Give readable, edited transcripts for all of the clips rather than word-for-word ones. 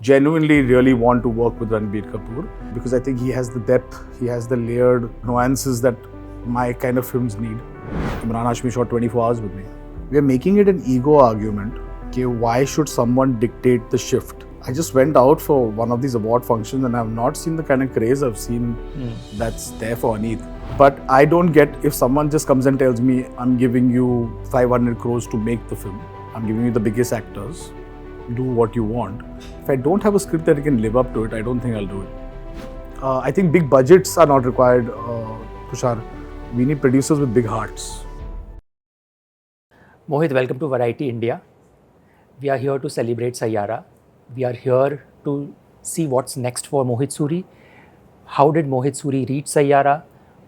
genuinely really want to work with Ranbir Kapoor because I think he has the depth, he has the layered nuances that my kind of films need. Emraan Hashmi shot 24 hours with me. We are making it an ego argument. Okay, why should someone dictate the shift? I just went out for one of these award functions and I've not seen the kind of craze I've seen that's there for Aneet. But I don't get if someone just comes and tells me, I'm giving you 500 crores to make the film. I'm giving you the biggest actors. Do what you want. If I don't have a script that can live up to it, I don't think I'll do it. I think big budgets are not required, Tushar. We need producers with big hearts. Mohit, welcome to Variety India. We are here to celebrate Saiyaara. We are here to see what's next for Mohit Suri. How did Mohit Suri reach Saiyaara?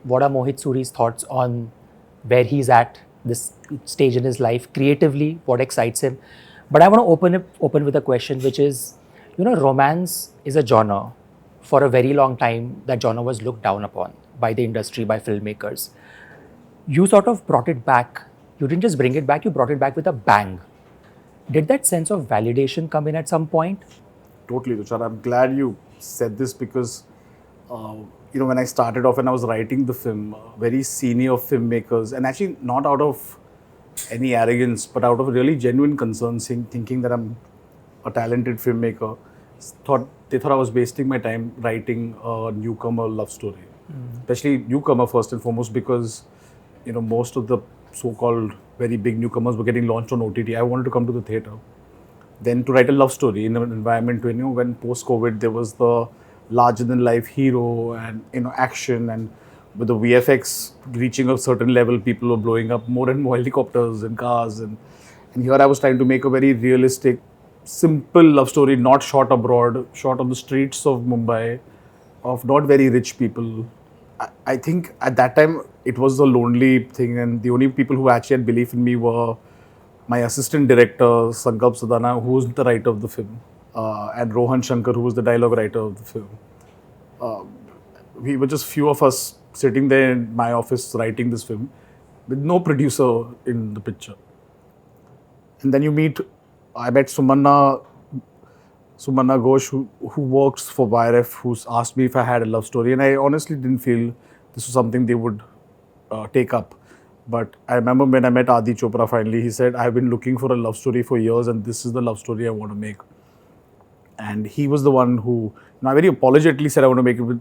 What are Mohit Suri's thoughts on where he's at this stage in his life creatively? What excites him? But I want to open with a question, which is, romance is a genre. For a very long time, that genre was looked down upon by the industry, by filmmakers. You sort of brought it back. You didn't just bring it back, you brought it back with a bang. Did that sense of validation come in at some point? Totally, Tushar. I'm glad you said this because, when I started off and I was writing the film, very senior filmmakers, and actually not out of any arrogance, but out of really genuine concern, thinking that I'm a talented filmmaker, they thought I was wasting my time writing a newcomer love story. Especially newcomer first and foremost because, most of the so-called very big newcomers were getting launched on OTT. I wanted to come to the theatre. Then to write a love story in an environment when post-COVID there was the larger-than-life hero and action, and with the VFX reaching a certain level, people were blowing up more and more helicopters and cars. And here I was trying to make a very realistic, simple love story, not shot abroad, shot on the streets of Mumbai, of not very rich people. I think at that time it was a lonely thing, and the only people who actually had belief in me were my assistant director, Sankalp Sadhana, who was the writer of the film, and Rohan Shankar, who was the dialogue writer of the film. We were just few of us sitting there in my office writing this film with no producer in the picture. And then I met Sumanna Ghosh, who works for YRF, who's asked me if I had a love story. And I honestly didn't feel this was something they would take up. But I remember when I met Adi Chopra finally, he said, I've been looking for a love story for years and this is the love story I want to make. And he was the one who, I very apologetically said I want to make it with,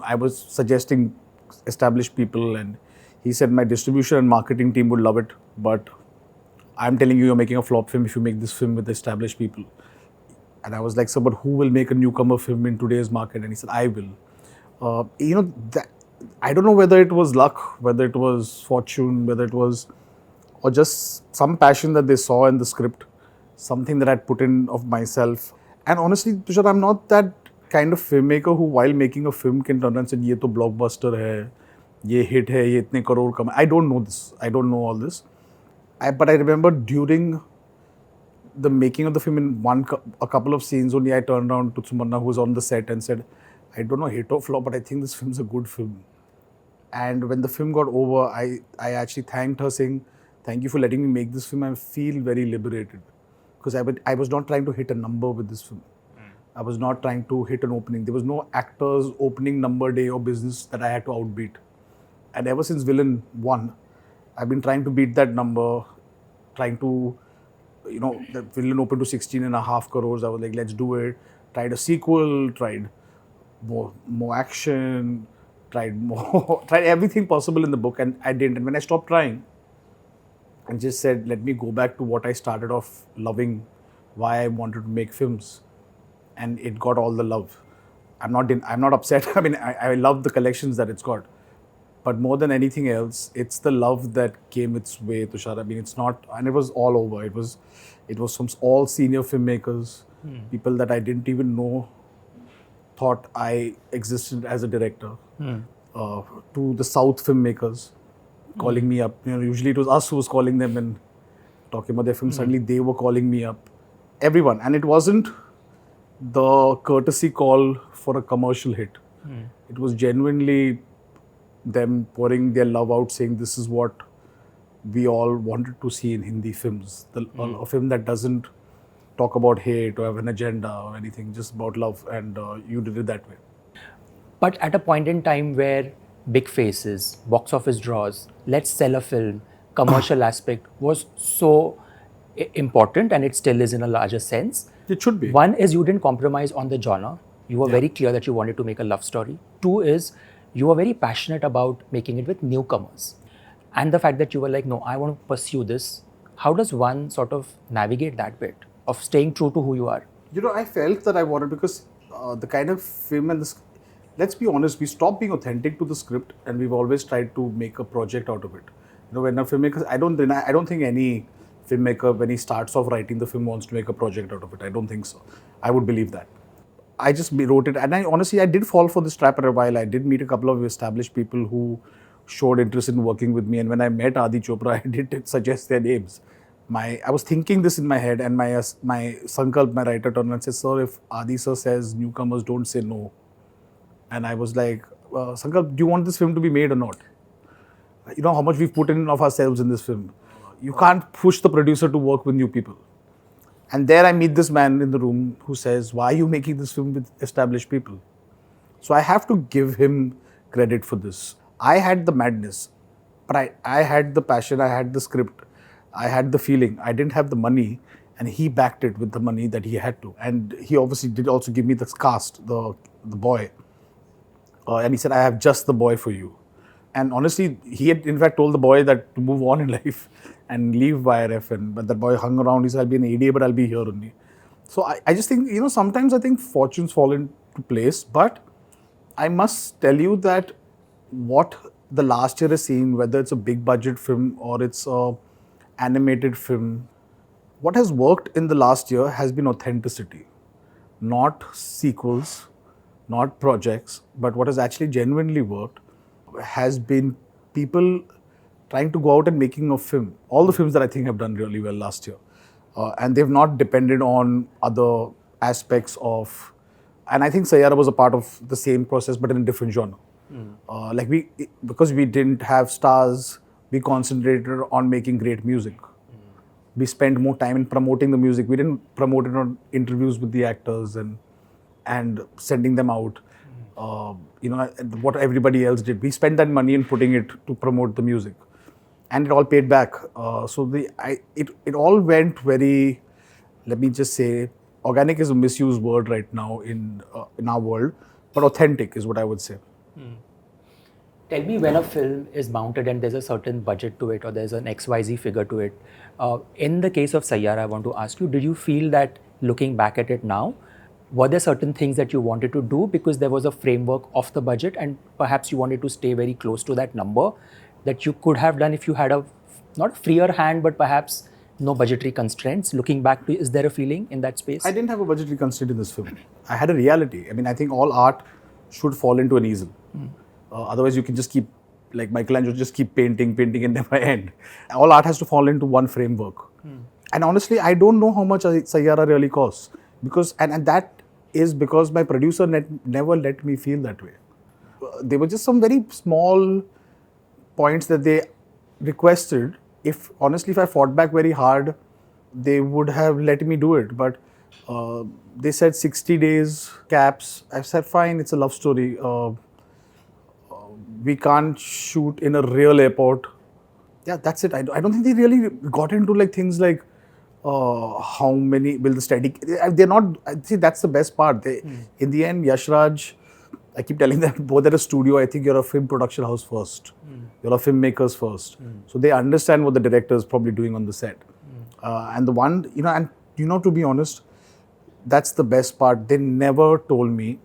I was suggesting established people, and he said my distribution and marketing team would love it, but I'm telling you're making a flop film if you make this film with established people. And I was like, sir, but who will make a newcomer film in today's market? And he said, I will. I don't know whether it was luck, whether it was fortune, whether it was, or just some passion that they saw in the script, something that I'd put in of myself. And honestly, Tushar, I'm not that kind of filmmaker who, while making a film, can turn around and say, "Ye to blockbuster hai, ye hit hai, ye itne crore kam." I don't know this. I don't know all this. But I remember during the making of the film, in a couple of scenes only, I turned around to Sumanna, who was on the set, and said, "I don't know hit or flop, but I think this film's a good film." And when the film got over, I actually thanked her, saying, "Thank you for letting me make this film. I feel very liberated." Because I was not trying to hit a number with this film. I was not trying to hit an opening. There was no actor's opening number day or business that I had to outbeat. And ever since Villain 1, I've been trying to beat that number, trying to, the Villain opened to 16.5 crores. I was like, let's do it. Tried a sequel, tried more action, tried everything possible in the book, and I didn't. And when I stopped trying, and just said, let me go back to what I started off loving, why I wanted to make films. And it got all the love. I'm not upset. I love the collections that it's got. But more than anything else, it's the love that came its way, Tushar. It's not, and it was all over. It was from all senior filmmakers, people that I didn't even know thought I existed as a director, to the South filmmakers calling me up. Usually it was us who was calling them and talking about their film. Suddenly they were calling me up. Everyone. And it wasn't the courtesy call for a commercial hit. It was genuinely them pouring their love out, saying this is what we all wanted to see in Hindi films. A film that doesn't talk about hate or have an agenda or anything, just about love, and you did it that way. But at a point in time where big faces, box office draws, let's sell a film, commercial aspect was so important, and it still is in a larger sense. It should be. One is you didn't compromise on the genre. You were Yeah. very clear that you wanted to make a love story. Two is you were very passionate about making it with newcomers. And the fact that you were like, no, I want to pursue this. How does one sort of navigate that bit of staying true to who you are? You know, I felt that I wanted, because the kind of film and this, let's be honest, we stopped being authentic to the script, and we've always tried to make a project out of it. You know, when a filmmaker, I don't think any filmmaker, when he starts off writing the film, wants to make a project out of it. I don't think so. I would believe that. I just wrote it, and I did fall for this trap for a while. I did meet a couple of established people who showed interest in working with me, and when I met Adi Chopra, I did suggest their names. I was thinking this in my head, and my Sankalp, my writer, turned and said, "Sir, if Adi sir says newcomers, don't say no." And I was like, "Sankalp, do you want this film to be made or not? You know how much we've put in of ourselves in this film. You can't push the producer to work with new people." And there I meet this man in the room who says, "Why are you making this film with established people?" So I have to give him credit for this. I had the madness, but I had the passion, I had the script, I had the feeling. I didn't have the money, and he backed it with the money that he had to. And he obviously did also give me the cast, the boy. And he said, "I have just the boy for you." And honestly, he had in fact told the boy that to move on in life and leave YRF. But that boy hung around. He said, "I'll be an ADA, but I'll be here only." So I just think, you know, sometimes I think fortunes fall into place. But I must tell you that what the last year has seen, whether it's a big budget film or it's a animated film, what has worked in the last year has been authenticity, not sequels, not projects, but what has actually genuinely worked has been people trying to go out and making a film. All the films that I think have done really well last year. And they've not depended on other aspects of, and I think Saiyaara was a part of the same process, but in a different genre. Because we didn't have stars, we concentrated on making great music. We spent more time in promoting the music. We didn't promote it on interviews with the actors and sending them out. What everybody else did. We spent that money in putting it to promote the music, and it all paid back. It all went very, let me just say, organic is a misused word right now in our world, but authentic is what I would say. Tell me, when a film is mounted and there's a certain budget to it or there's an XYZ figure to it, in the case of Saiyaara, I want to ask you, did you feel that looking back at it now, were there certain things that you wanted to do because there was a framework of the budget and perhaps you wanted to stay very close to that number that you could have done if you had not a freer hand, but perhaps no budgetary constraints? Looking back, is there a feeling in that space? I didn't have a budgetary constraint in this film. I had a reality. I mean, I think all art should fall into an easel. Otherwise, you can just keep, like Michelangelo, just keep painting and never end. All art has to fall into one framework. And honestly, I don't know how much Saiyaara really costs. And that is because my producer never let me feel that way. There were just some very small points that they requested. If I fought back very hard, they would have let me do it. But they said 60 days caps. I said, fine, it's a love story. We can't shoot in a real airport. Yeah, that's it. I don't think they really got into like things like how many will the steady. They're not. See, that's the best part. In the end, Yash Raj, I keep telling them, both at a studio, I think you're a film production house first. You're a filmmakers first. So they understand what the director is probably doing on the set. And the one, to be honest, that's the best part. They never told me,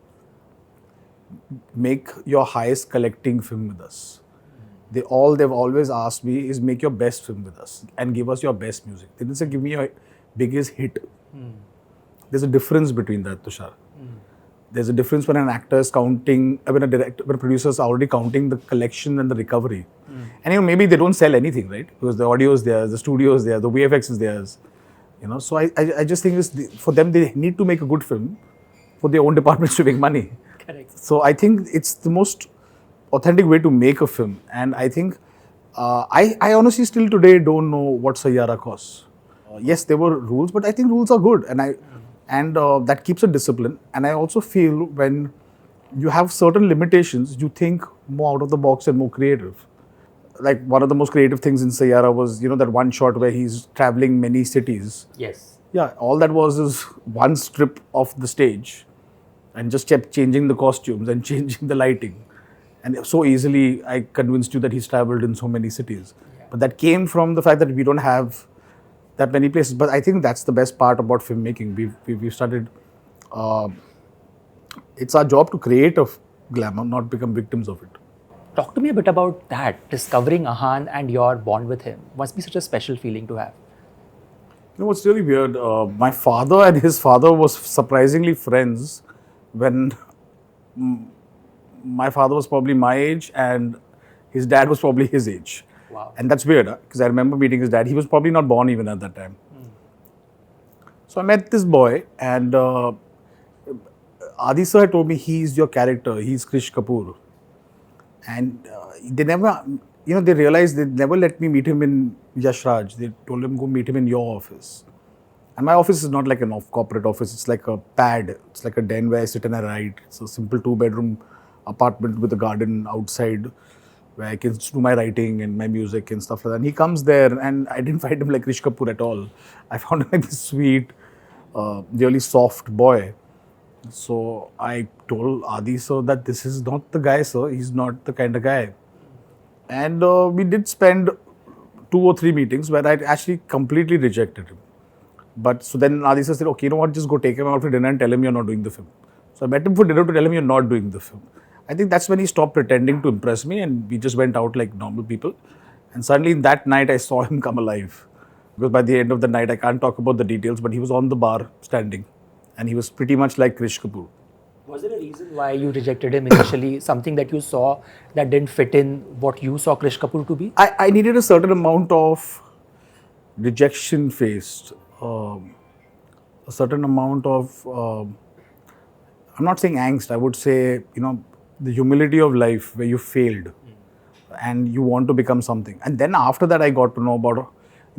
make your highest collecting film with us. They've always asked me is make your best film with us and give us your best music. They didn't say give me your biggest hit. There's a difference between that, Tushar. There's a difference when an actor is counting, when a producer is already counting the collection and the recovery. And maybe they don't sell anything, right? Because the audio is there, the studio is there, the VFX is theirs. So I just think for them, they need to make a good film for their own departments to make money. Correct. So I think it's the most authentic way to make a film. And I think I honestly still today don't know what Saiyaara costs. Yes, there were rules, but I think rules are good, and that keeps a discipline. And I also feel when you have certain limitations, you think more out of the box and more creative. Like one of the most creative things in Saiyaara was, that one shot where he's traveling many cities. Yes. Yeah, all that was is one strip of the stage and just kept changing the costumes and changing the lighting. And so easily I convinced you that he's traveled in so many cities. Yeah. But that came from the fact that we don't have that many places. But I think that's the best part about filmmaking. We've started, it's our job to create a glamour, not become victims of it. Talk to me a bit about that. Discovering Ahaan and your bond with him must be such a special feeling to have. You know what's really weird? My father and his father was surprisingly friends when my father was probably my age and his dad was probably his age. Wow. And that's weird because I remember meeting his dad. He was probably not born even at that time. So I met this boy and Adi sir told me he's your character. He's Krish Kapoor. And they never, they realized they never let me meet him in Yash Raj. They told him go meet him in your office. And my office is not like an corporate office. It's like a pad. It's like a den where I sit and I write. It's a simple 2-bedroom apartment with a garden outside where I can do my writing and my music and stuff like that. And he comes there and I didn't find him like Krish Kapoor at all. I found him like this sweet, really soft boy. So I told Adi sir that this is not the guy, sir. He's not the kind of guy. And we did spend 2 or 3 meetings where I actually completely rejected him. But so then Adi sir said, okay, you know what, just go take him out for dinner and tell him you're not doing the film. So I met him for dinner to tell him you're not doing the film. I think that's when he stopped pretending to impress me and we just went out like normal people. And suddenly that night I saw him come alive. Because by the end of the night, I can't talk about the details, but he was on the bar standing. And he was pretty much like Krish Kapoor. Was there a reason why you rejected him initially? Something that you saw that didn't fit in what you saw Krish Kapoor to be? I needed a certain amount of rejection faced. A certain amount of, I'm not saying angst, I would say, the humility of life where you failed and you want to become something. And then after that, I got to know about,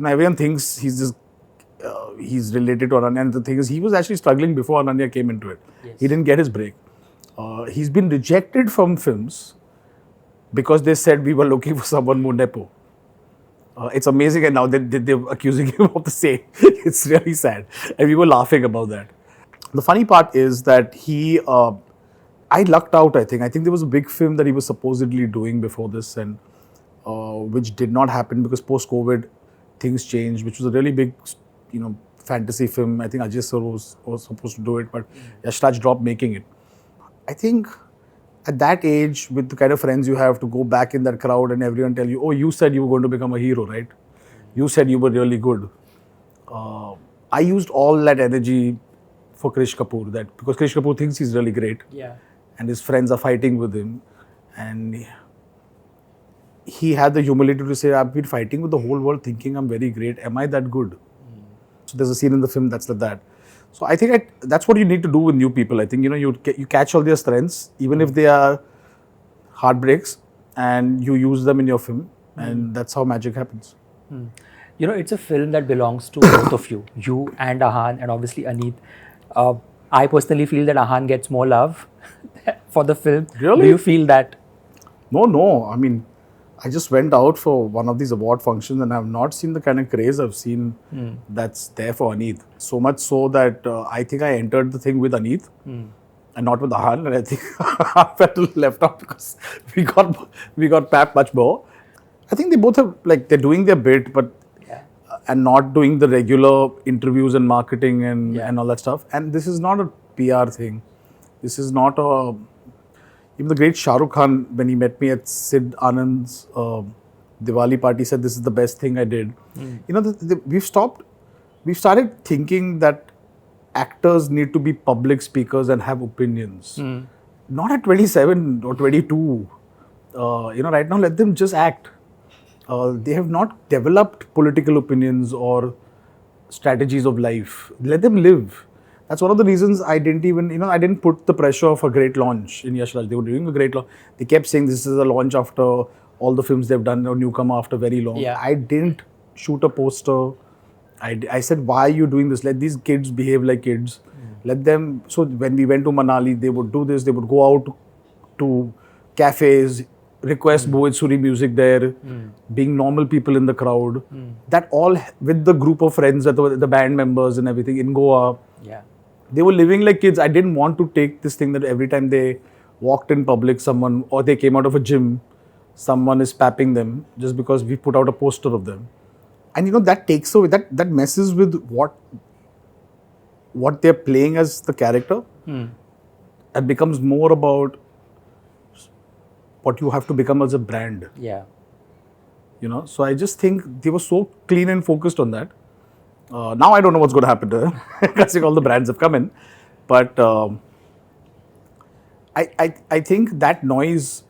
everyone thinks he's related to Ananya. And the thing is, he was actually struggling before Ananya came into it. Yes. He didn't get his break. He's been rejected from films because they said we were looking for someone more nepo. It's amazing, and now they're accusing him of the same. It's really sad. And we were laughing about that. The funny part is that I lucked out, I think. I think there was a big film that he was supposedly doing before this, and which did not happen because post-COVID, things changed, which was a really big, fantasy film. I think Ajay sir was supposed to do it, but Yash Raj dropped making it. I think at that age, with the kind of friends you have, to go back in that crowd and everyone tell you, oh, you said you were going to become a hero, right? You said you were really good. I used all that energy for Krish Kapoor, because Krish Kapoor thinks he's really great. Yeah. And his friends are fighting with him. And he had the humility to say, I've been fighting with the whole world thinking I'm very great. Am I that good? So there's a scene in the film that's like that. So I think that's what you need to do with new people. I think, you catch all their strengths, even if they are heartbreaks, and you use them in your film. And that's how magic happens. It's a film that belongs to both of you and Ahaan, and obviously Aneet. I personally feel that Ahaan gets more love for the film. Really? Do you feel that? No. I mean, I just went out for one of these award functions and I've not seen the kind of craze I've seen that's there for Aneet. So much so that I think I entered the thing with Aneet and not with Ahaan. And I think I felt left out because we got papped much more. I think they both have, they're doing their bit, but and not doing the regular interviews and marketing and all that stuff. And this is not a PR thing. This is not a... Even the great Shah Rukh Khan, when he met me at Sid Anand's Diwali party, said this is the best thing I did. We've started thinking that actors need to be public speakers and have opinions. Not at 27 or 22. Right now, let them just act. They have not developed political opinions or strategies of life. Let them live. That's one of the reasons I didn't put the pressure of a great launch in Yash Raj. They were doing a great launch. They kept saying this is a launch after all the films they've done, or newcomer after very long. Yeah. I didn't shoot a poster I said, why are you doing this? Let these kids behave like kids. Let them. So when we went to Manali, they would do this. They would go out to cafes, request Mohit Suri music there, being normal people in the crowd. That all with the group of friends, the band members and everything in Goa. Yeah. They were living like kids. I didn't want to take this thing that every time they walked in public, someone, or they came out of a gym, someone is papping them just because we put out a poster of them. And that takes away, that messes with what they're playing as the character. It becomes more about what you have to become as a brand. Yeah. So I just think they were so clean and focused on that. Now I don't know what's going to happen to them because all the brands have come in. But I think that noise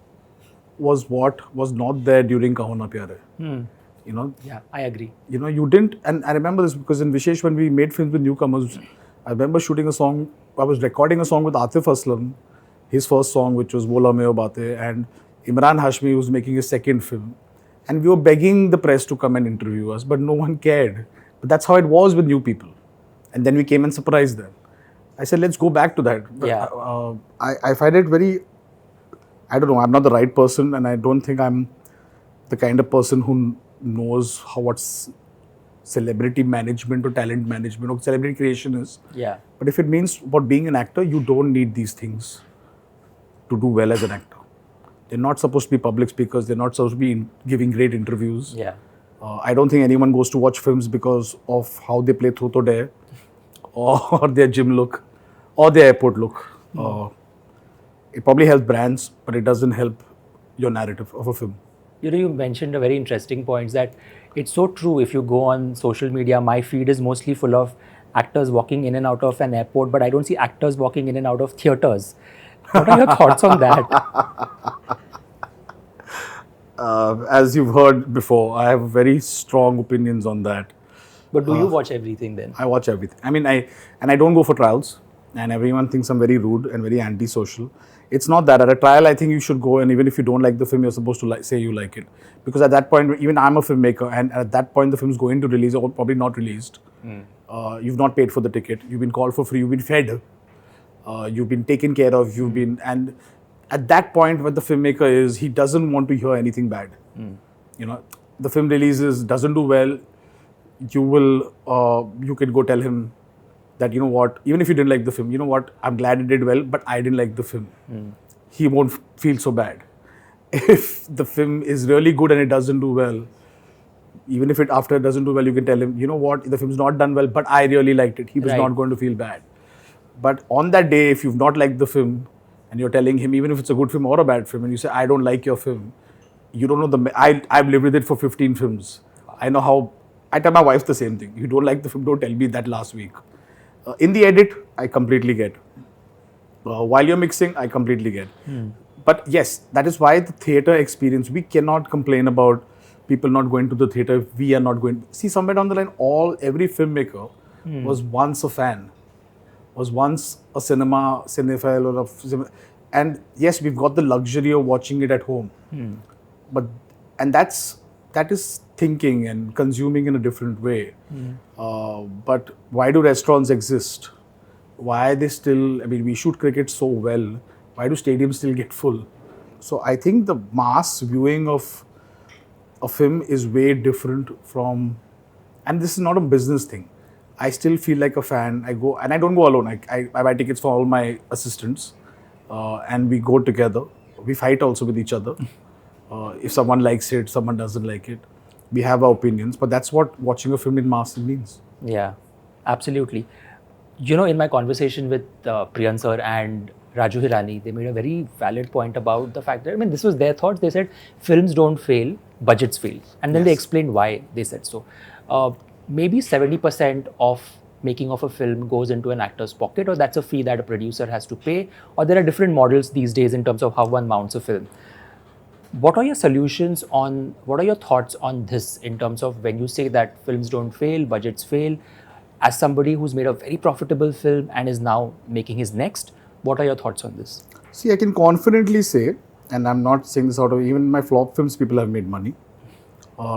was what was not there during Kaho Na Pyare. Yeah, I agree. You didn't, and I remember this because in Vishesh, when we made films with newcomers, I remember shooting a song, I was recording a song with Atif Aslam, his first song, which was Bola Mayo Baate, and Emraan Hashmi was making his second film. And we were begging the press to come and interview us, but no one cared. But that's how it was with new people. And then we came and surprised them. I said, let's go back to that. But, Yeah. I find it very, I don't know, I'm not the right person, and I don't think I'm the kind of person who knows what's celebrity management or talent management or celebrity creation is. Yeah. But if it means about being an actor, you don't need these things to do well as an actor. They're not supposed to be public speakers. They're not supposed to be giving great interviews. Yeah. I don't think anyone goes to watch films because of how they play Truth or Dare or their gym look or their airport look. It probably helps brands, but it doesn't help your narrative of a film. You mentioned a very interesting point that it's so true. If you go on social media, my feed is mostly full of actors walking in and out of an airport, but I don't see actors walking in and out of theaters. What are your thoughts on that? As you've heard before, I have very strong opinions on that. But do you watch everything then? I watch everything. I mean, I don't go for trials, and everyone thinks I'm very rude and very antisocial. It's not that. At a trial, I think you should go, and even if you don't like the film, you're supposed to say you like it. Because at that point, even I'm a filmmaker, and at that point, the film's going to release or probably not released. You've not paid for the ticket. You've been called for free. You've been fed. You've been taken care of. And at that point, what the filmmaker is, he doesn't want to hear anything bad. The film releases, doesn't do well. You can go tell him that, even if you didn't like the film, I'm glad it did well, but I didn't like the film. He won't feel so bad. If the film is really good and it doesn't do well, even if after it doesn't do well, you can tell him, the film's not done well, but I really liked it. He was not going to feel bad. But on that day, if you've not liked the film and you're telling him, even if it's a good film or a bad film, and you say, I don't like your film, you don't know I've lived with it for 15 films. I know how. I tell my wife the same thing. You don't like the film, don't tell me that last week. In the edit, I completely get. While you're mixing, I completely get. But yes, that is why the theatre experience, we cannot complain about people not going to the theatre if we are not going. See, somewhere down the line, every filmmaker was once a fan, was once a cinephile and yes, we've got the luxury of watching it at home. And that is thinking and consuming in a different way. But why do restaurants exist? Why are they still, we shoot cricket so well. Why do stadiums still get full? So I think the mass viewing of a film is way different from, and this is not a business thing. I still feel like a fan. I go, and I don't go alone. I buy tickets for all my assistants and we go together. We fight also with each other. If someone likes it, someone doesn't like it. We have our opinions, but that's what watching a film in mass means. Yeah, absolutely. In my conversation with Priyan sir and Raju Hirani, they made a very valid point about the fact that, this was their thoughts. They said, films don't fail, budgets fail. And then they explained why they said so. Maybe 70% of making of a film goes into an actor's pocket, or that's a fee that a producer has to pay, or there are different models these days in terms of how one mounts a film. What are your what are your thoughts on this in terms of when you say that films don't fail, budgets fail? As somebody who's made a very profitable film and is now making his next, what are your thoughts on this? See, I can confidently say, and I'm not saying this out of, even my flop films, people have made money.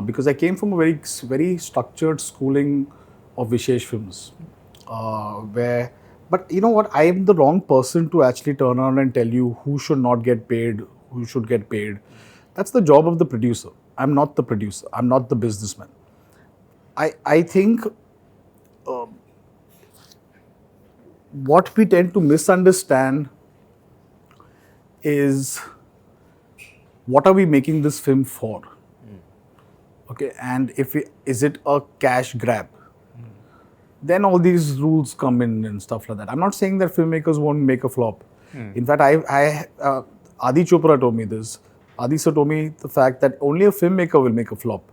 Because I came from a very, very structured schooling of Vishesh films, but you know what? I am the wrong person to actually turn around and tell you who should not get paid, who should get paid. That's the job of the producer. I'm not the producer. I'm not the businessman. I think what we tend to misunderstand is what are we making this film for? Okay, and is it a cash grab? Then all these rules come in and stuff like that. I'm not saying that filmmakers won't make a flop. In fact, Adi Chopra told me this. Adi sir told me the fact that only a filmmaker will make a flop,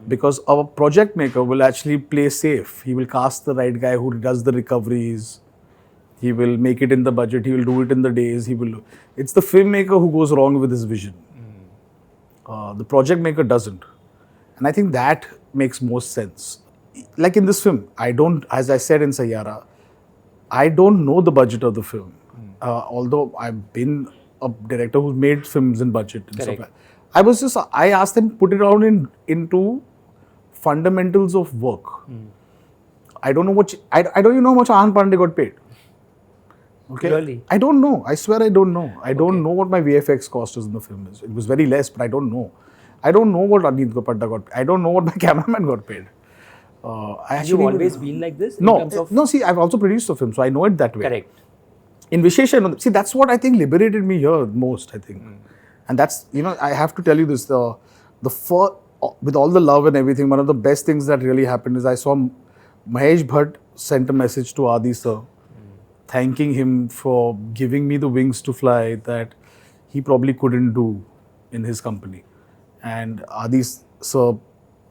because a project maker will actually play safe. He will cast the right guy who does the recoveries. He will make it in the budget. He will do it in the days. It's the filmmaker who goes wrong with his vision. The project maker doesn't. And I think that makes most sense. Like in this film, as I said in Saiyaara, I don't know the budget of the film. Although I've been a director who's made films in budget and stuff like that. I asked them to put it down into fundamentals of work. I don't know I don't even know how much Ahaan Panday got paid. Okay. Really? I don't know. I swear I don't know. I don't know what my VFX cost is in the film. It was very less, but I don't know. I don't know what Aneet Padda got paid. I don't know what my cameraman got paid. Have you always been like this? No, see, I've also produced a film, so I know it that way. Correct. In Vishesh, see, that's what I think liberated me here most, I think. And that's, I have to tell you this, with all the love and everything, one of the best things that really happened is I saw Mahesh Bhatt sent a message to Adi sir, thanking him for giving me the wings to fly that he probably couldn't do in his company. And Adi sir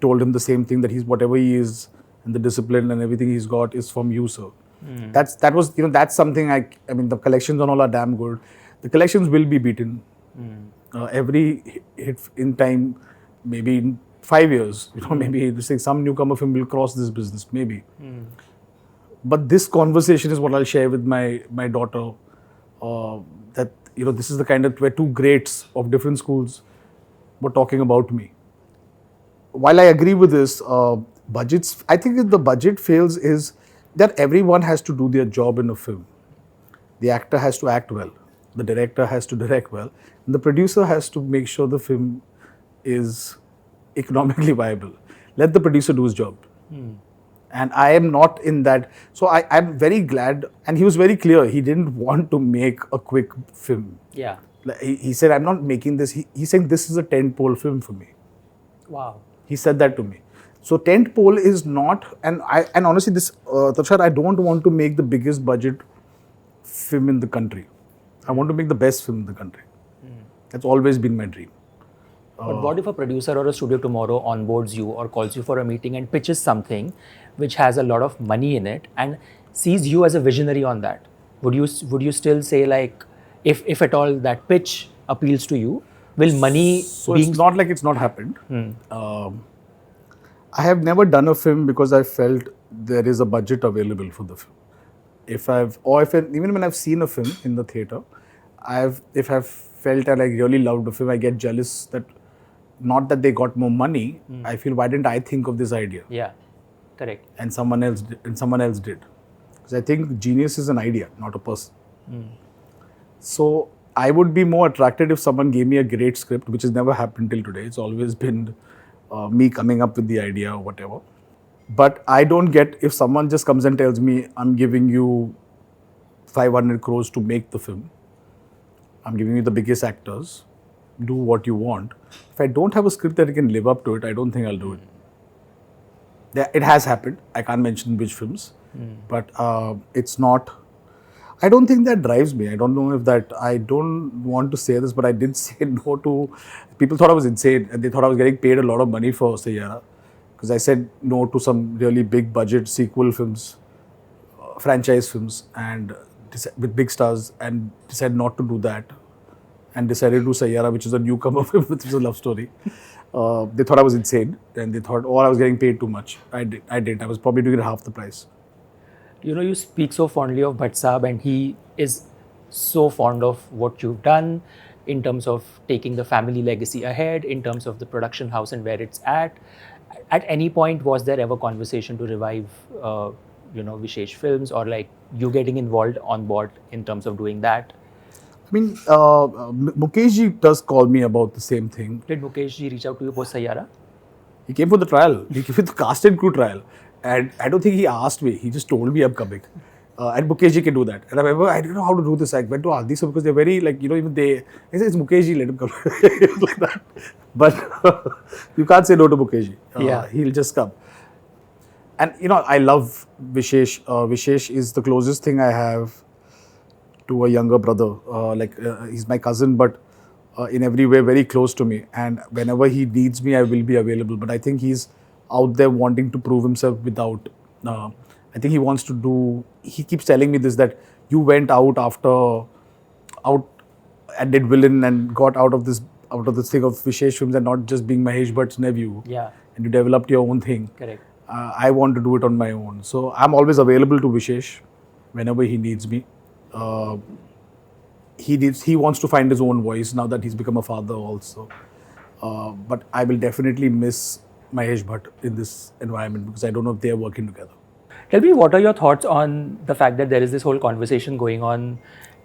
told him the same thing, that whatever he is and the discipline and everything he's got is from you, sir. That's something the collections on all are damn good. The collections will be beaten. Every hit in time, maybe in 5 years, maybe some newcomer film will cross this business, maybe. But this conversation is what I'll share with my daughter, that this is the kind of where two greats of different schools were talking about me. While I agree with this, budgets, I think if the budget fails is that everyone has to do their job in a film. The actor has to act well, the director has to direct well, and the producer has to make sure the film is economically viable. Let the producer do his job. And I am not in that. So I'm very glad, and he was very clear, he didn't want to make a quick film. Yeah. He said, I'm not making this. He's saying this is a tentpole film for me. Wow. He said that to me. So tentpole is not, and honestly, Tushar, I don't want to make the biggest budget film in the country. I want to make the best film in the country. That's always been my dream. But what if a producer or a studio tomorrow onboards you or calls you for a meeting and pitches something which has a lot of money in it and sees you as a visionary on that? Would you still say, like, if at all that pitch appeals to you, will money it's not like it's not happened. I have never done a film because I felt there is a budget available for the film. Even when I've seen a film in the theatre, if I've felt I really loved the film, I get jealous that not that they got more money. I feel, why didn't I think of this idea? Yeah, correct. And someone else did. Because I think genius is an idea, not a person. So I would be more attracted if someone gave me a great script, which has never happened till today. It's always been me coming up with the idea or whatever. But I don't get if someone just comes and tells me, I'm giving you 500 crores to make the film. I'm giving you the biggest actors. Do what you want. If I don't have a script that can live up to it, I don't think I'll do it. It has happened. I can't mention which films. But it's not... I don't think that drives me. I don't know if that... I don't want to say this, but I did say no to... People thought I was insane and they thought I was getting paid a lot of money for Saiyaara. Because I said no to some really big budget sequel films, franchise films, and with big stars, and decided not to do that. And decided to do Saiyaara, which is a newcomer film, which is a love story. They thought I was insane and they thought, I was getting paid too much. I did. I was probably doing it half the price. You speak so fondly of Bhatt Saab, and he is so fond of what you've done in terms of taking the family legacy ahead, in terms of the production house and where it's at. at any point, was there ever conversation to revive, Vishesh Films, or like you getting involved on board in terms of doing that? I mean, Mukesh ji does call me about the same thing. Did Mukesh ji reach out to you post Saiyaara? He came for the trial. He came for the cast and crew trial. And I don't think he asked me. He just told me I'm coming. And Mukesh ji can do that. And I remember, I didn't know how to do this. I went to Adi Chopra because they're very, like, even they say, it's Mukesh ji, let him come. Like that. But you can't say no to Mukesh ji. Yeah. He'll just come. And, I love Vishesh. Vishesh is the closest thing I have to a younger brother. He's my cousin, but in every way very close to me. And whenever he needs me, I will be available. But I think he's out there wanting to prove himself without. I think he wants to do. He keeps telling me this, that you went out and did villain and got out of this thing of Vishesh Films and not just being Mahesh Bhatt's nephew. Yeah. And you developed your own thing. Correct. I want to do it on my own. So I'm always available to Vishesh whenever he needs me. He wants to find his own voice now that he's become a father also. But I will definitely miss Mahesh Bhatt in this environment because I don't know if they are working together. Tell me, what are your thoughts on the fact that there is this whole conversation going on,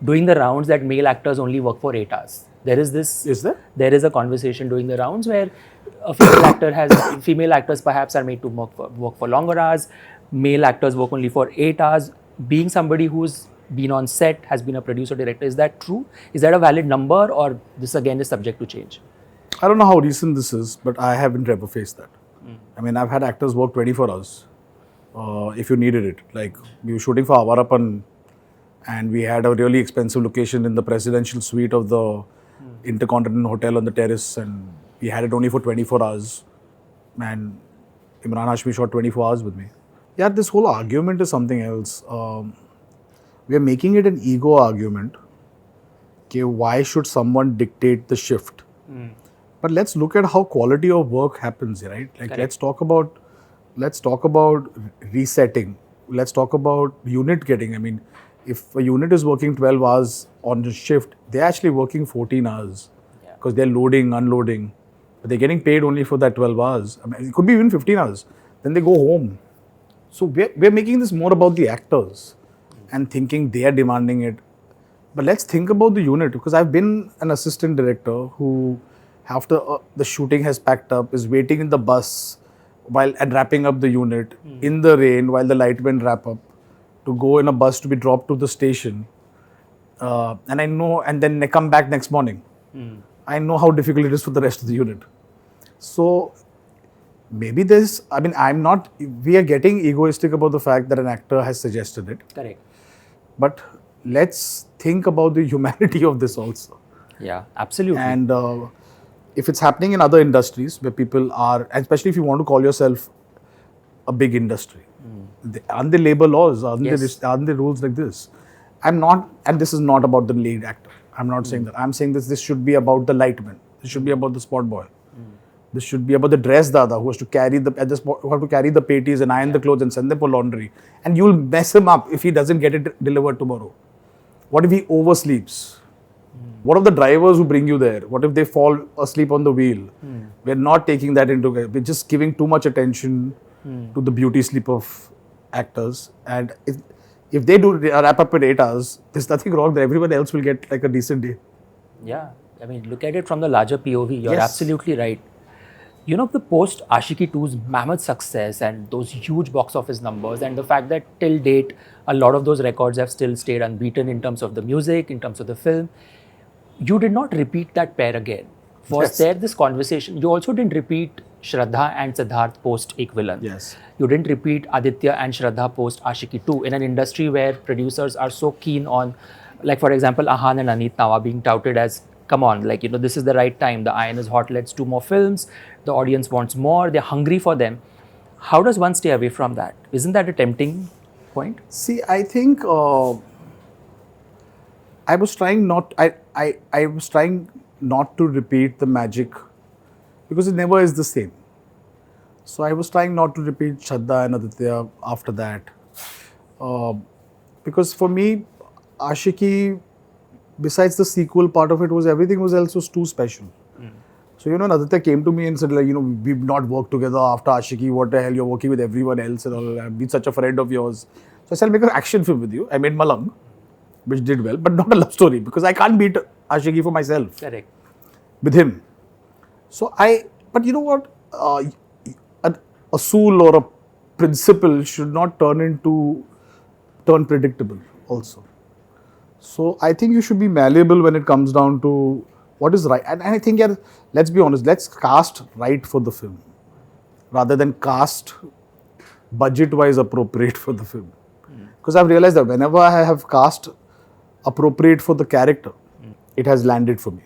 doing the rounds, that male actors only work for 8 hours? There is this. Is there? There is a conversation doing the rounds where a female actors perhaps are made to work for longer hours. Male actors work only for 8 hours. Being somebody who's been on set, has been a producer, director, is that true? Is that a valid number, or this again is subject to change? I don't know how recent this is, but I haven't ever faced that. I mean, I've had actors work 24 hours if you needed it. Like, we were shooting for Avarappan and we had a really expensive location in the presidential suite of the Intercontinental Hotel on the terrace, and we had it only for 24 hours. And Emraan Hashmi shot 24 hours with me. Yeah, this whole argument is something else. We are making it an ego argument. Okay, why should someone dictate the shift? But let's look at how quality of work happens, right? Like, Correct. let's talk about resetting. Let's talk about unit getting. I mean, if a unit is working 12 hours on the shift, they're actually working 14 hours because they're loading, unloading. But they're getting paid only for that 12 hours. I mean, it could be even 15 hours. Then they go home. So we're making this more about the actors and thinking they are demanding it. But let's think about the unit, because I've been an assistant director who, after the shooting has packed up, is waiting in the bus and wrapping up the unit in the rain while the lightmen wrap up to go in a bus to be dropped to the station. And I know, and then they come back next morning. I know how difficult it is for the rest of the unit. So maybe we are getting egoistic about the fact that an actor has suggested it. Correct. But let's think about the humanity of this also. Yeah, absolutely. And if it's happening in other industries where people are, and especially if you want to call yourself a big industry, aren't there labor laws? Aren't there rules like this? And this is not about the lead actor. I'm not saying that. I'm saying this should be about the lightman. This should be about the spot boy. This should be about the dress dada who has to carry the patties and iron the clothes and send them for laundry. And you'll mess him up if he doesn't get it delivered tomorrow. What if he oversleeps? What of the drivers who bring you there? What if they fall asleep on the wheel? We're not taking that into account. We're just giving too much attention to the beauty sleep of actors. And if they do wrap up in 8 hours, there's nothing wrong there. Everyone else will get like a decent day. Yeah, I mean, look at it from the larger POV. You're Yes. absolutely right. You know, the post Aashiqui 2's mammoth success and those huge box office numbers, and the fact that till date, a lot of those records have still stayed unbeaten in terms of the music, in terms of the film. You did not repeat that pair again. Was there this conversation? You also didn't repeat Shraddha and Siddharth post Ek Villain. Yes. You didn't repeat Aditya and Shraddha post Aashiqui 2 in an industry where producers are so keen on, like for example, Ahaan and Aneet now are being touted as, come on, like, this is the right time. The iron is hot. Let's do more films. The audience wants more. They're hungry for them. How does one stay away from that? Isn't that a tempting point? See, I think I was trying not to repeat the magic because it never is the same. So I was trying not to repeat Shraddha and Aditya after that. Because for me, Aashiqui, besides the sequel part of it, everything was also too special. So, Aditya came to me and said, like, we've not worked together after Aashiqui. What the hell? You're working with everyone else and all. I've been such a friend of yours. So I said, I'll make an action film with you. I made Malang, which did well, but not a love story because I can't beat Aashiqui for myself Correct. with him. So but you know what? A soul or a principle should not turn predictable also. So I think you should be malleable when it comes down to what is right. And I think, yeah, let's be honest, let's cast right for the film rather than cast budget-wise appropriate for the film. Because I've realized that whenever I have cast appropriate for the character, it has landed for me.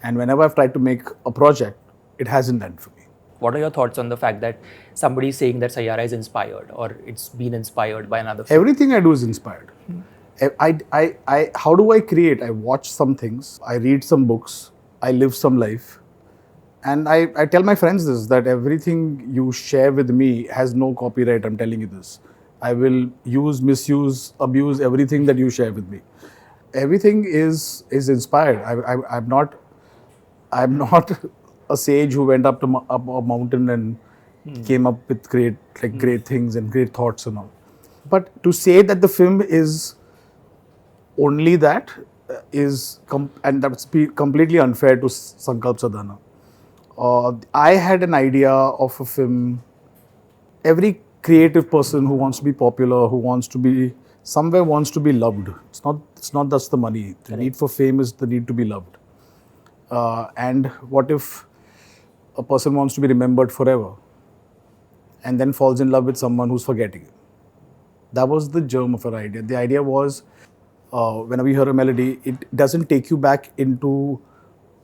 And whenever I've tried to make a project, it hasn't landed for me. What are your thoughts on the fact that somebody is saying that Saiyaara is inspired or it's been inspired by another film? Everything I do is inspired. How do I create? I watch some things, I read some books, I live some life. And I tell my friends this, that everything you share with me has no copyright, I'm telling you this. I will use, misuse, abuse everything that you share with me. Everything is inspired. I'm not a sage who went up a mountain and came up with great things and great thoughts and all. But to say that the film is only that and that's completely unfair to Sankalp Sadhana. I had an idea of a film. Every creative person who wants to be popular, who wants to be somewhere, wants to be loved. It's not just the money. The need for fame is the need to be loved. And what if a person wants to be remembered forever and then falls in love with someone who's forgetting him? That was the germ of our idea. The idea was, whenever you hear a melody, it doesn't take you back into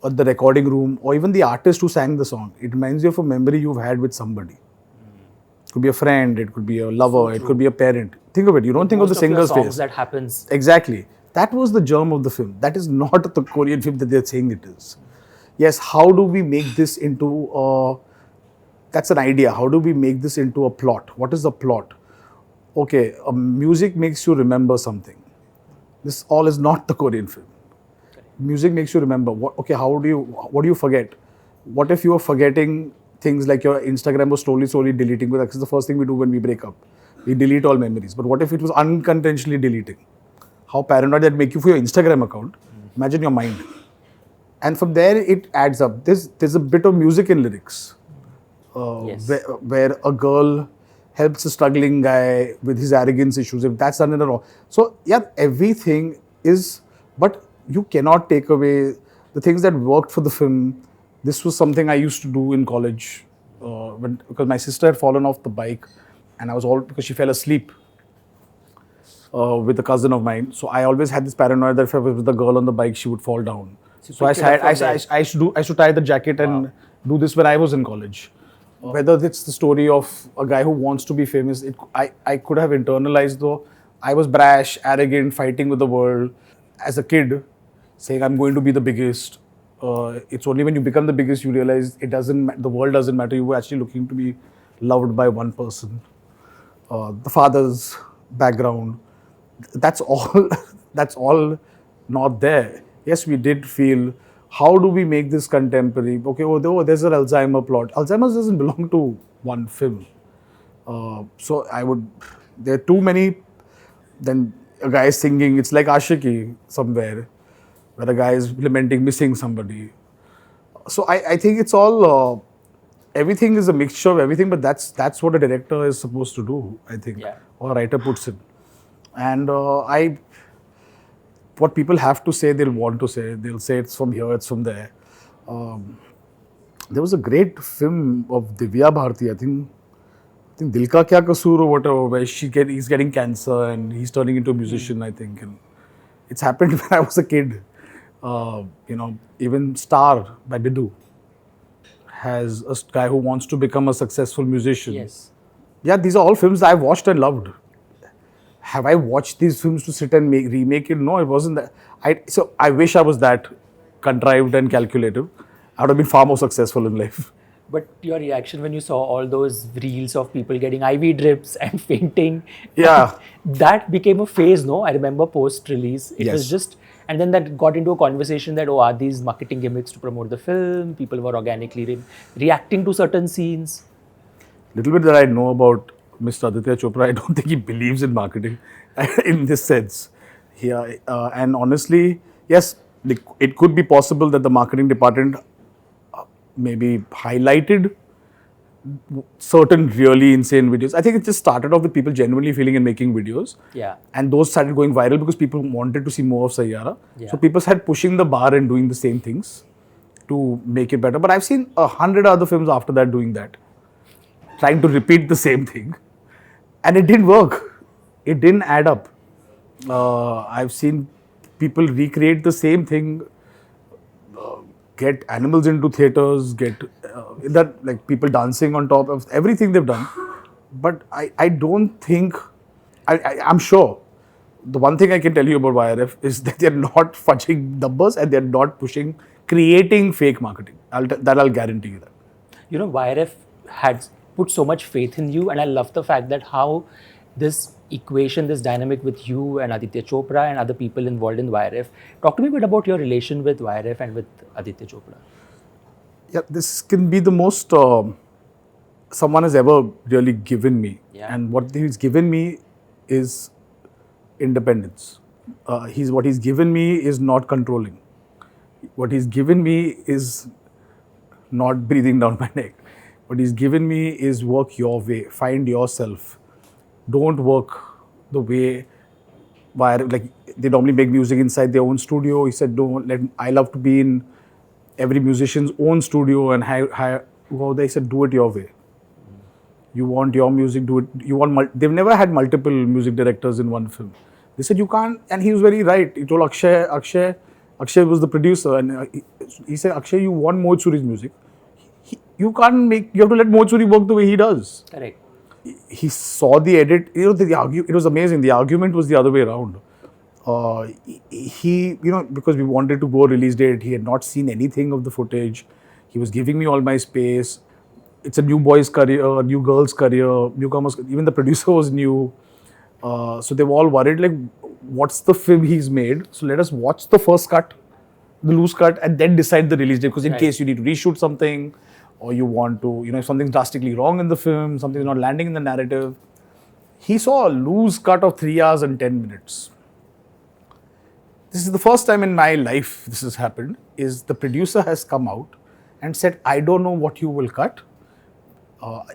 the recording room or even the artist who sang the song. It reminds you of a memory you've had with somebody. It could be a friend, it could be a lover, it could be a parent. Think of it. You don't think of the singer's face. That happens. Exactly. That was the germ of the film. That is not the Korean film that they're saying it is. Yes, how do we make this into that's an idea. How do we make this into a plot? What is the plot? Okay, music makes you remember something. This all is not the Korean film. Music makes you remember. What do you forget? What if you are forgetting things like your Instagram was slowly deleting? Because that's the first thing we do when we break up. We delete all memories. But what if it was unintentionally deleting? How paranoid that make you for your Instagram account? Imagine your mind. And from there, it adds up. There's a bit of music in lyrics. Where a girl helps a struggling guy with his arrogance issues. If that's done in a wrong. So, yeah, everything is, but you cannot take away the things that worked for the film. This was something I used to do in college because my sister had fallen off the bike and because she fell asleep with a cousin of mine. So I always had this paranoia that if I was with the girl on the bike, she would fall down. So I used to tie the jacket and do this when I was in college. Whether it's the story of a guy who wants to be famous, I could have internalized though. I was brash, arrogant, fighting with the world. As a kid, saying I'm going to be the biggest. It's only when you become the biggest you realize the world doesn't matter. You were actually looking to be loved by one person. The father's background, that's all not there. Yes, we did feel, how do we make this contemporary? Okay, there's an Alzheimer plot. Alzheimer's doesn't belong to one film. There are too many, then a guy is singing, it's like Aashiqui somewhere, where a guy is missing somebody. So I think it's all, everything is a mixture of everything, but that's what a director is supposed to do, I think, or a writer puts in. And what people have to say, they'll want to say. They'll say it's from here, it's from there. There was a great film of Divya Bharti, I think Dil Ka Kya Kasoor or whatever, where he's getting cancer and he's turning into a musician, I think. And it's happened when I was a kid. Even Star by Biddu has a guy who wants to become a successful musician. Yes. Yeah, these are all films I've watched and loved. Have I watched these films to sit and remake it? No, it wasn't that. So I wish I was that contrived and calculative. I would have been far more successful in life. But your reaction when you saw all those reels of people getting IV drips and fainting, yeah, that became a phase, no? I remember post-release. It was just, And then that got into a conversation that, oh, are these marketing gimmicks to promote the film? People were organically reacting to certain scenes. Little bit that I know about Mr. Aditya Chopra, I don't think he believes in marketing in this sense. And honestly, yes, it could be possible that the marketing department maybe highlighted certain really insane videos. I think it just started off with people genuinely feeling and making videos. Yeah. And those started going viral because people wanted to see more of Saiyaara. Yeah. So people started pushing the bar and doing the same things to make it better. But I've seen 100 other films after that doing that, trying to repeat the same thing. And it didn't work. It didn't add up. I've seen people recreate the same thing, get animals into theaters, get that like people dancing on top of everything they've done. But I don't think, I'm sure the one thing I can tell you about YRF is that they're not fudging numbers and they're not creating fake marketing. I'll guarantee you that. You know, YRF had put so much faith in you, and I love the fact that how this equation, this dynamic with you and Aditya Chopra and other people involved in YRF. Talk to me a bit about your relation with YRF and with Aditya Chopra. Yeah, this can be the most someone has ever really given me. Yeah. And what he's given me is independence. What he's given me is not controlling. What he's given me is not breathing down my neck. What he's given me is work your way, find yourself. Don't work the way like they normally make music inside their own studio. He said, I love to be in every musician's own studio and go there. He said, do it your way. You want your music, do it. They've never had multiple music directors in one film. They said, you can't, and he was very right. He told Akshay was the producer, and he said, Akshay, you want Mohit Suri's music. You have to let Mohit Suri work the way he does. Correct. He saw the edit, it was amazing. The argument was the other way around. Because we wanted to go release date, he had not seen anything of the footage. He was giving me all my space. It's a new boy's career, new girl's career, newcomers, even the producer was new. So they were all worried, like, what's the film he's made? So let us watch the first cut, the loose cut, and then decide the release date. Because in case you need to reshoot something, or you want to, if something's drastically wrong in the film, something's not landing in the narrative. He saw a loose cut of 3 hours and 10 minutes. This is the first time in my life this has happened, is the producer has come out and said, I don't know what you will cut.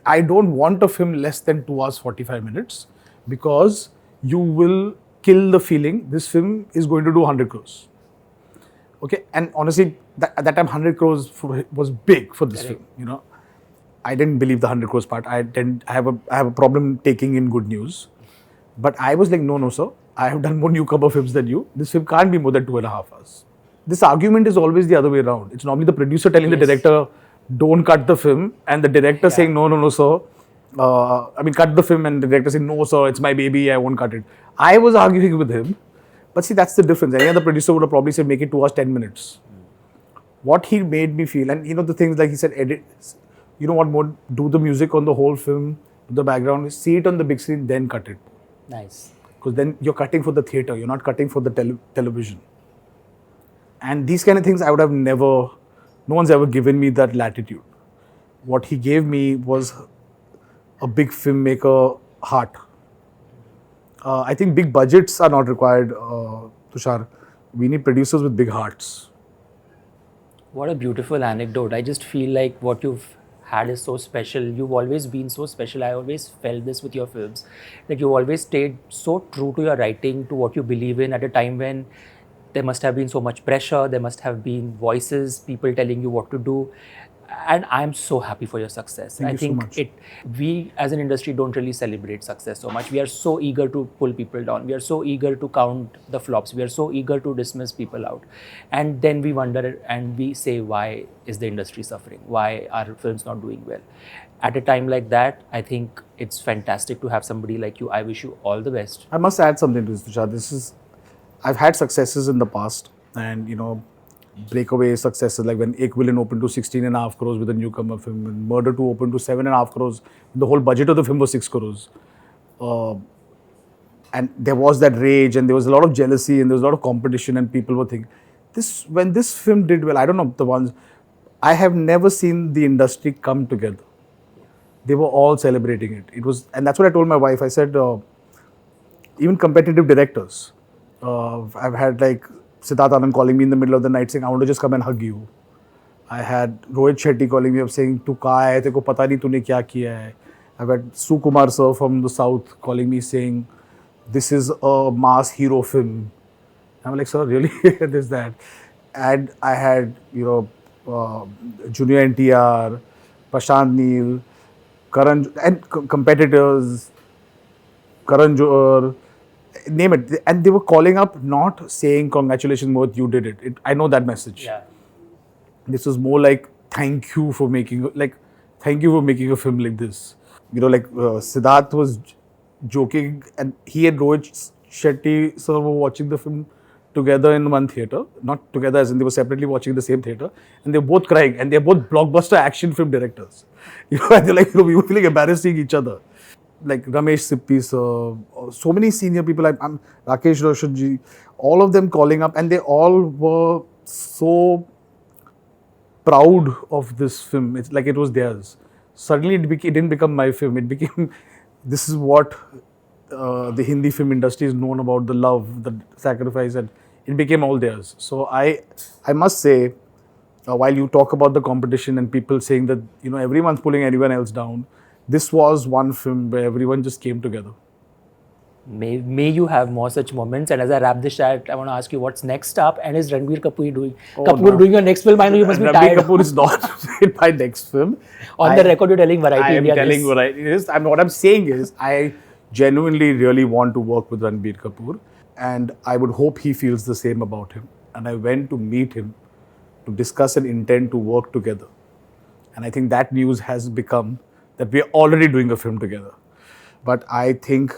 I don't want a film less than 2 hours 45 minutes because you will kill the feeling. This film is going to do 100 crores. Okay, and honestly, at that time 100 crores was big for this film. I didn't believe the 100 crores part. I have a problem taking in good news. But I was like, no, sir. I have done more newcomer films than you. This film can't be more than 2.5 hours. This argument is always the other way around. It's normally the producer telling the director, don't cut the film, and the director saying, no, sir. Cut the film, and the director saying, no, sir, it's my baby, I won't cut it. I was arguing with him. But see, that's the difference. Any other producer would have probably said, make it 2 hours, 10 minutes. What he made me feel, and the things like he said, edit, do the music on the whole film, do the background, see it on the big screen, then cut it. Nice. Because then you're cutting for the theatre, you're not cutting for the television. And these kind of things I would have no one's ever given me that latitude. What he gave me was a big filmmaker heart. I think big budgets are not required, Tushar. We need producers with big hearts. What a beautiful anecdote. I just feel like what you've had is so special. You've always been so special. I always felt this with your films. That you always stayed so true to your writing, to what you believe in at a time when there must have been so much pressure, there must have been voices, people telling you what to do. And I'm so happy for your success. Thank you so much. We as an industry don't really celebrate success so much. We are so eager to pull people down. We are so eager to count the flops. We are so eager to dismiss people out. And then we wonder and we say, why is the industry suffering? Why are films not doing well? At a time like that, I think it's fantastic to have somebody like you. I wish you all the best. I must add something to this, Tushar. I've had successes in the past, and breakaway successes like when Ek Villain opened to 16.5 crores with a newcomer film, and Murder 2 opened to 7.5 crores. The whole budget of the film was 6 crores. and there was that rage, and there was a lot of jealousy, and there was a lot of competition, and people were thinking, when this film did well, I don't know the ones, I have never seen the industry come together. They were all celebrating it. It was, and that's what I told my wife. I said, even competitive directors, I've had like Siddharth Anand calling me in the middle of the night saying, I want to just come and hug you. I had Rohit Shetty calling me up saying, "Tu kaha hai? Teko pata nahi tune kya kiya hai." I've had Sukumar sir from the south calling me saying, "This is a mass hero film." I'm like, "Sir, really?" This that, and I had Junior NTR, Prashant Neel, Karan, and competitors, Karan Johar, name it, and they were calling up, not saying congratulations, Mohit, you did it. I know that message. Yeah. This was more like thank you for making a film like this. Siddharth was joking, and he and Rohit Shetty sir were watching the film together in one theater, not together as in they were separately watching the same theater, and they were both crying, and they're both blockbuster action film directors. And they're like, we were feeling embarrassed seeing each other. Like Ramesh Sippy sir, so many senior people, I'm Rakesh Roshan ji, all of them calling up, and they all were so proud of this film. It's like it was theirs. Suddenly it didn't become my film. It became, this is what the Hindi film industry is known about, the love, the sacrifice, and it became all theirs. So I must say, while you talk about the competition and people saying that, everyone's pulling everyone else down, this was one film where everyone just came together. May you have more such moments. And as I wrap this chat, I want to ask you what's next up, and is Ranbir Kapoor doing your next film? I know you must be tired. Ranbir Kapoor is not in my next film. On the record, you're telling Variety India this. I am telling Variety this. What I'm saying is, I genuinely really want to work with Ranbir Kapoor, and I would hope he feels the same about him. And I went to meet him to discuss an intent to work together. And I think that news has become that we are already doing a film together. But I think,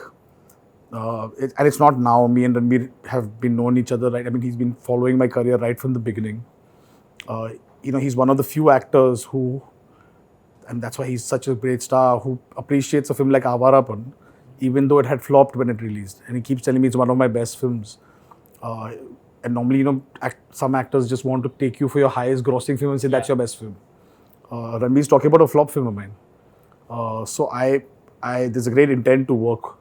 and it's not now, me and Ranbir have been known each other, right? I mean, he's been following my career right from the beginning. He's one of the few actors who, and that's why he's such a great star, who appreciates a film like Avarapan, even though it had flopped when it released. And he keeps telling me it's one of my best films. And normally, some actors just want to take you for your highest grossing film and say that's your best film. Ranbir's talking about a flop film of mine. So there's a great intent to work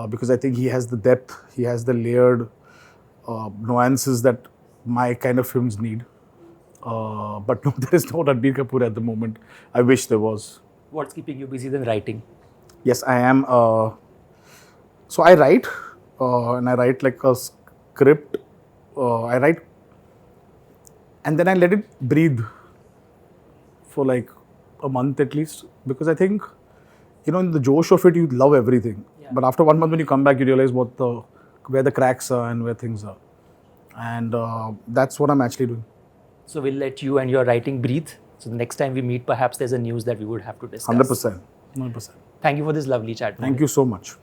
because I think he has the depth, he has the layered nuances that my kind of films need. But no, there is no Ranbir Kapoor at the moment. I wish there was. What's keeping you busy than writing? Yes, I am. So I write, and I write like a script. I write, and then I let it breathe for like a month at least, because I think, in the josh of it, you love everything. Yeah. But after 1 month, when you come back, you realize where the cracks are and where things are. And that's what I'm actually doing. So we'll let you and your writing breathe. So the next time we meet, perhaps there's a news that we would have to discuss. 100%. 100%. Thank you for this lovely chat. Thank you so much.